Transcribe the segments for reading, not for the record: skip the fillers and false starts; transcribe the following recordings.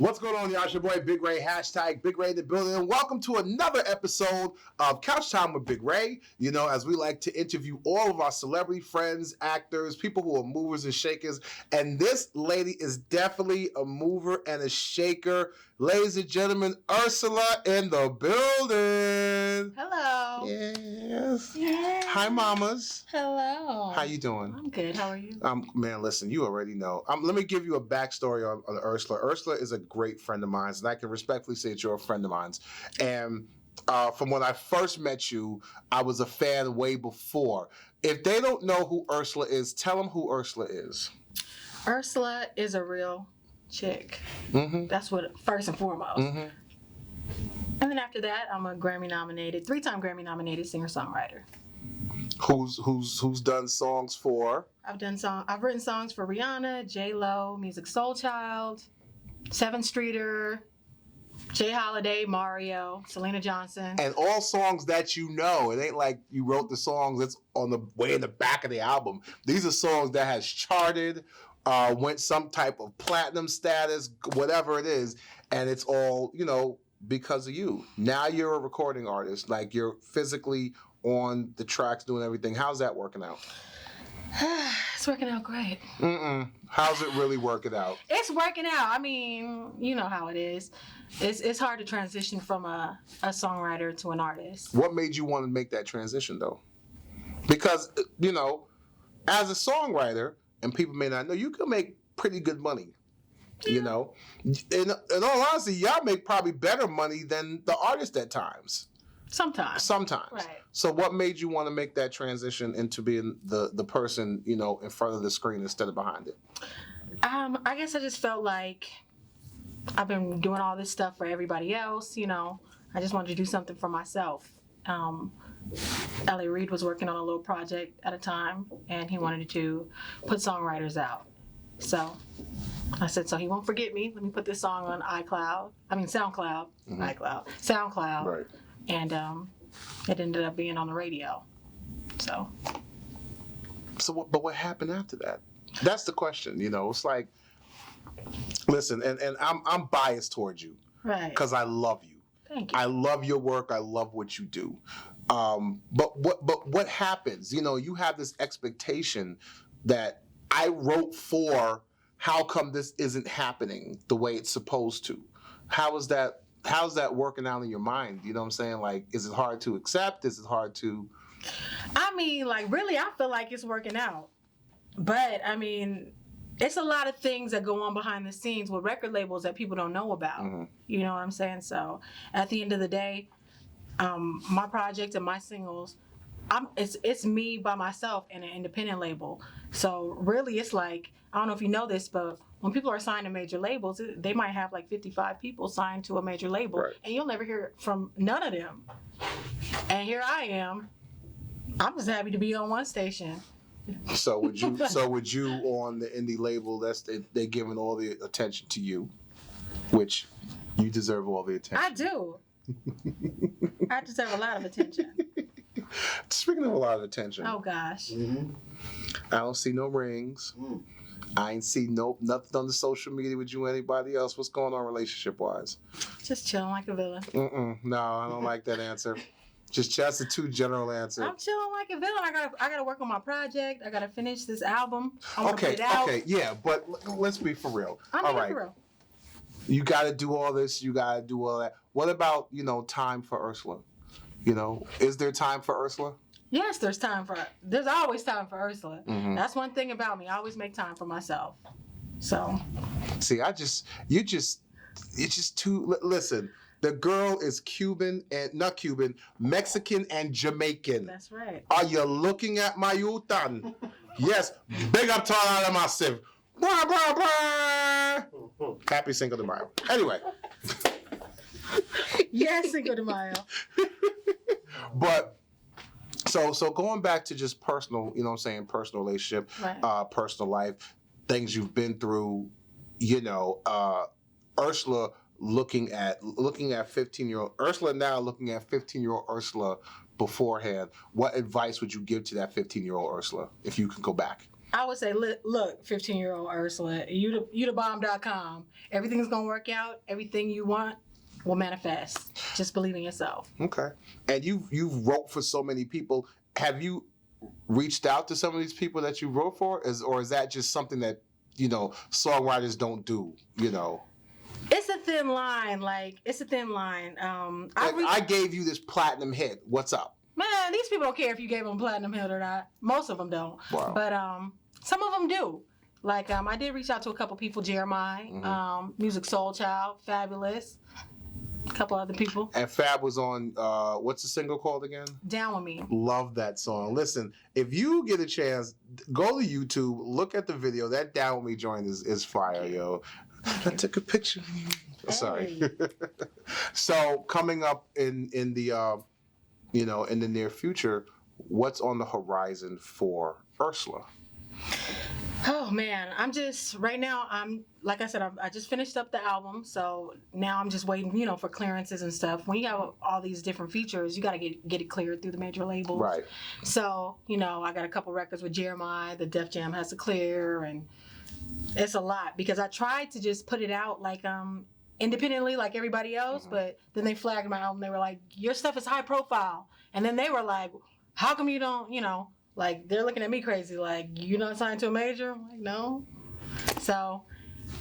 What's going on, y'all? It's your boy Big Ray, hashtag Big Ray in the building, and welcome to another episode of Couch Time with Big Ray. You know, as we like to interview all of our celebrity friends, actors, people who are movers and shakers, and this lady is definitely a mover and a shaker. Ladies and gentlemen, Ursula in the building. Hello. Yes. Yeah. Hi, mamas. Hello. How you doing? I'm good. How are you? Man, listen, you already know. Let me give you a backstory on Ursula. Ursula is a great friend of mine, and I can respectfully say that you're a friend of mine. And from when I first met you, I was a fan way before. If they don't know who Ursula is, tell them who Ursula is. Ursula is a real chick. Mm-hmm. That's what, first and foremost. Mm-hmm. And then after that, I'm a three-time Grammy-nominated singer-songwriter. Who's done songs for? I've written songs for Rihanna, J-Lo, Music Soul Child, Seven Streeter, Jay Holiday, Mario, Selena Johnson. And all songs that you know. It ain't like you wrote the songs that's on the way in the back of the album. These are songs that has charted, went some type of platinum status, whatever it is, and it's all, because of you. Now you're a recording artist. Like, you're physically on the tracks doing everything. How's that working out? It's working out great. How's it really working out? It's working out. I mean, you know how it is. It's hard to transition from a songwriter to an artist. What made you want to make that transition, though? Because, as a songwriter, and people may not know, you can make pretty good money. Yeah. In all honesty, y'all make probably better money than the artist at times. Sometimes. Right. So what made you want to make that transition into being the person, in front of the screen instead of behind it? I guess I just felt like I've been doing all this stuff for everybody else, I just wanted to do something for myself. L.A. Reid was working on a little project at a time, and he wanted to put songwriters out. So I said, so he won't forget me. Let me put this song on SoundCloud. Mm-hmm. SoundCloud. Right. And it ended up being on the radio. So what happened after that? That's the question. It's like, listen, and I'm biased towards you, right? Because I love you. Thank you. I love your work. I love what you do. But what happens? You have this expectation that I wrote for. How come this isn't happening the way it's supposed to? How's that working out in your mind? You know what I'm saying? Like, is it hard to accept? Is it hard to... I mean, really, I feel like it's working out. But, it's a lot of things that go on behind the scenes with record labels that people don't know about. Mm-hmm. You know what I'm saying? So, at the end of the day, my project and my singles, it's me by myself and an independent label. So, really, it's like, I don't know if you know this, but when people are signed to major labels, they might have like 55 people signed to a major label, right, and you'll never hear from none of them. And here I am. I'm just happy to be on one station. So would you on the indie label, they're giving all the attention to you, which you deserve all the attention. I do. I deserve a lot of attention. Speaking of a lot of attention. Oh gosh. Mm-hmm. I don't see no rings. I ain't see nothing on the social media with you or anybody else. What's going on relationship-wise? Just chilling like a villain. No, I don't like that answer. Just a too general answer. I'm chilling like a villain. I gotta work on my project. I gotta finish this album. I wanna put it out. Okay, yeah, but let's be for real. I'm for real. You gotta do all this. You gotta do all that. What about time for Ursula? Is there time for Ursula? Yes, there's always time for Ursula. Mm-hmm. That's one thing about me. I always make time for myself. So. See, you're just too, listen, the girl is Mexican and Jamaican. That's right. Are you looking at my Utan? Yes, big up to all of massive. Blah, blah, blah. Happy Cinco de Mayo. Anyway. Yes, Cinco de Mayo. But, So going back to just personal, personal relationship, right, personal life, things you've been through, Ursula looking at 15-year-old Ursula now, looking at 15-year-old Ursula beforehand. What advice would you give to that 15-year-old Ursula if you could go back? I would say, look, 15-year-old Ursula, you the bomb.com. Everything's gonna work out. Everything you want will manifest. Just believe in yourself. Okay. And you've wrote for so many people. Have you reached out to some of these people that you wrote for, or is that just something that songwriters don't do? It's a thin line. I gave you this platinum hit. What's up? Man, these people don't care if you gave them platinum hit or not. Most of them don't. Wow. But some of them do. Like I did reach out to a couple people, Jeremiah, Music Soul Child, Fabulous, a couple other people. And Fab was on, what's the single called again? Down With Me. Love that song. Listen, if you get a chance, go to YouTube, look at the video. That Down With Me joint is fire, yo. I took a picture. Hey. Sorry. So coming up in the in the near future, what's on the horizon for Ursula? Oh man, right now like I said, I just finished up the album, so now I'm just waiting, for clearances and stuff. When you have all these different features, you got to get it cleared through the major labels. Right. So, I got a couple records with Jeremiah, the Def Jam has to clear, and it's a lot because I tried to just put it out like independently like everybody else, but then they flagged my album. They were like, your stuff is high profile. And then they were like, how come you don't, like they're looking at me crazy, like, you not signed to a major? I'm like, no. So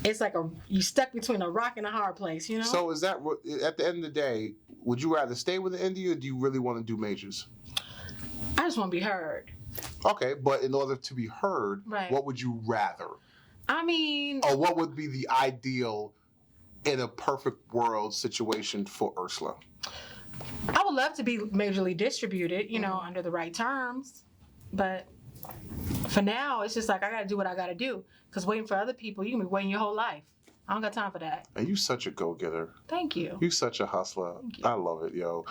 it's like you stuck between a rock and a hard place, So is that, at the end of the day, would you rather stay with the indie or do you really want to do majors? I just want to be heard. Okay, but in order to be heard, right. What would you rather? Or what would be the ideal in a perfect world situation for Ursula? I would love to be majorly distributed, under the right terms. But for now, it's just like I got to do what I got to do. Because waiting for other people, you can be waiting your whole life. I don't got time for that. And you such a go-getter. Thank you. You such a hustler. I love it, yo.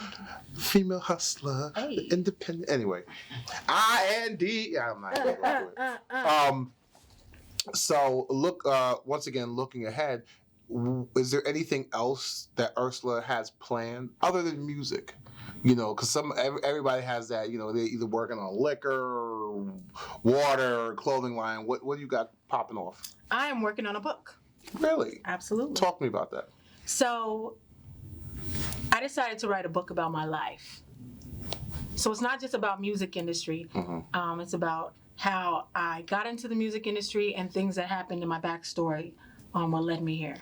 Female hustler, hey. Independent. Anyway, I-N-D. I'm not going to do it. So once again, looking ahead, is there anything else that Ursula has planned other than music? Because everybody has that. They're either working on liquor, water, clothing line. What do you got popping off? I am working on a book. Really? Absolutely. Talk to me about that. So I decided to write a book about my life. So it's not just about music industry. Mm-hmm. It's about how I got into the music industry and things that happened in my backstory what led me here.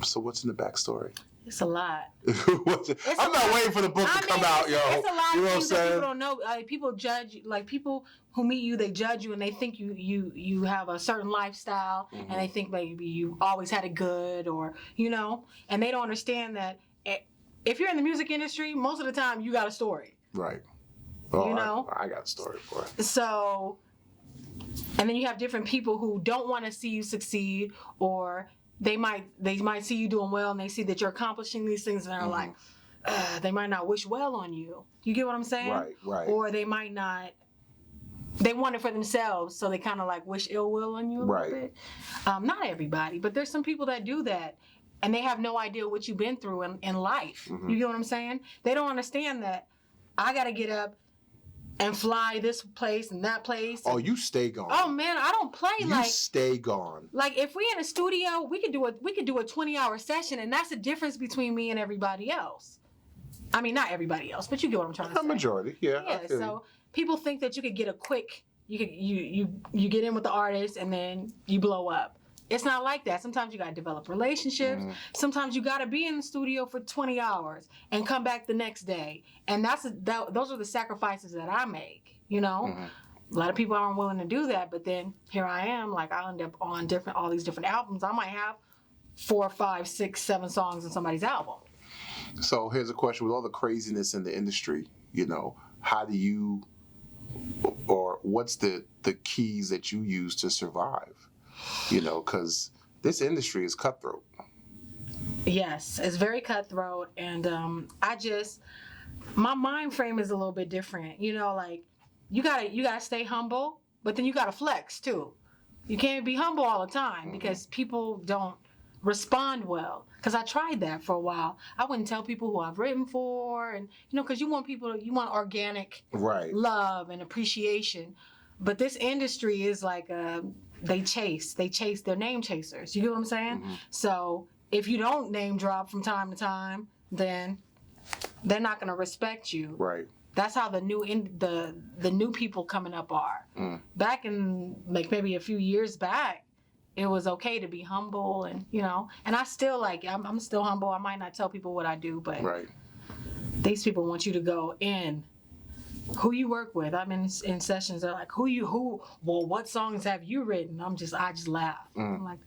So what's in the backstory? It's a lot. I'm not waiting for the book to come out, yo. It's a lot of things that saying? people don't know. People judge, like people who meet you, they judge you and they think you have a certain lifestyle, mm-hmm. and they think maybe you always had it good, or and they don't understand that if you're in the music industry, most of the time you got a story. Right. Oh, I got a story for it. So, and then you have different people who don't want to see you succeed, or they might see you doing well and they see that you're accomplishing these things and they're mm-hmm. like, they might not wish well on you. You get what I'm saying? Right. Or they might not, they want it for themselves, so they kind of like wish ill will on you a little bit. Not everybody, but there's some people that do that and they have no idea what you've been through in life. Mm-hmm. You get what I'm saying? They don't understand that I got to get up and fly this place and that place. Oh, you stay gone. Oh man, I don't play you stay gone. Like if we in a studio, we could do a 20-hour session, and that's the difference between me and everybody else. I mean, not everybody else, but you get what I'm trying to say. A majority, yeah. Yeah. So people think that you could get a quick, you get in with the artist and then you blow up. It's not like that. Sometimes you got to develop relationships. Mm. Sometimes you got to be in the studio for 20 hours and come back the next day. And those are the sacrifices that I make, Mm-hmm. A lot of people aren't willing to do that, but then here I am, like I'll end up on all these different albums. I might have 4, 5, 6, 7 songs in somebody's album. So here's a question: with all the craziness in the industry, how do you, or what's the keys that you use to survive? Because this industry is cutthroat. Yes, it's very cutthroat, and my mind frame is a little bit different. Like you gotta stay humble, but then you gotta flex too. You can't be humble all the time because people don't respond well. Because I tried that for a while. I wouldn't tell people who I've written for, and because you want organic love and appreciation. But this industry is like they chase, they're name chasers. You get what I'm saying? Mm-hmm. So if you don't name drop from time to time, then they're not going to respect you. Right. That's how the new people coming up are. Mm. Back in like maybe a few years back, it was okay to be humble, and and I still I'm still humble. I might not tell people what I do, but these people want you to go in. Who you work with? I'm in sessions. They're like, well, what songs have you written? I just laugh. I'm like,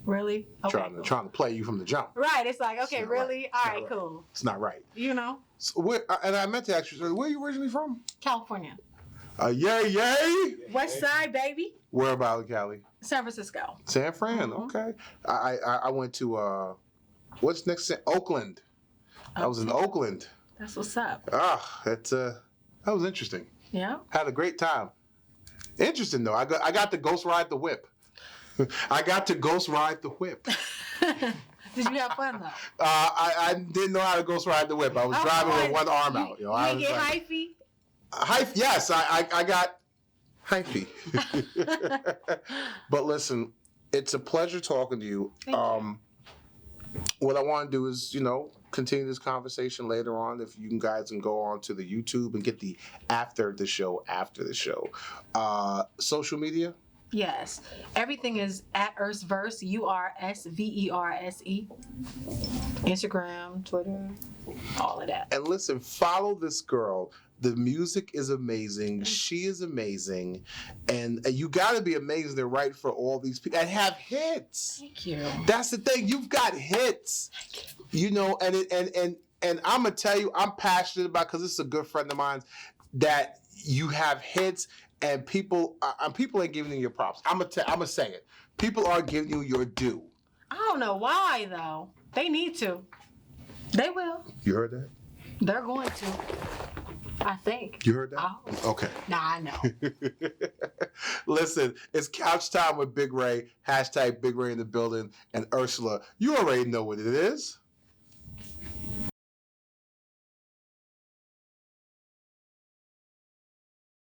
really? Okay, trying to play you from the jump. Right. It's like, okay, really? Right. All right, cool. It's not right. So and I meant to ask you, where are you originally from? California. Yay! West Side, baby. Where about Cali? San Francisco. San Fran, okay. I went to what's next? Oakland. I was in Oakland. That's what's up. That was interesting. Yeah. Had a great time. Interesting though. I got to ghost ride the whip. I got to ghost ride the whip. Did you have fun though? I didn't know how to ghost ride the whip. I was driving with one arm out. You didn't get hyphy? Hyphy, yes. I got hyphy. But listen, it's a pleasure talking to you. Thank you. What I want to do is, continue this conversation later on. If you guys can go on to the YouTube and get the after the show. Social media? Yes. Everything is at Ursverse, URSVERSE. Instagram, Twitter, all of that. And listen, follow this girl. The music is amazing. She is amazing. And you got to be amazing to write for all these people and have hits. Thank you. That's the thing. You've got hits. Thank you. And I'm going to tell you, I'm passionate about, because this is a good friend of mine, that you have hits and people ain't giving you your props. I'm gonna say it. People are giving you your due. I don't know why, though. They need to. They will. You heard that? They're going to. I think. You heard that? Okay. Nah, I know. Listen, it's Couch Time with Big Ray. #Big Ray in the building. And Ursula, you already know what it is.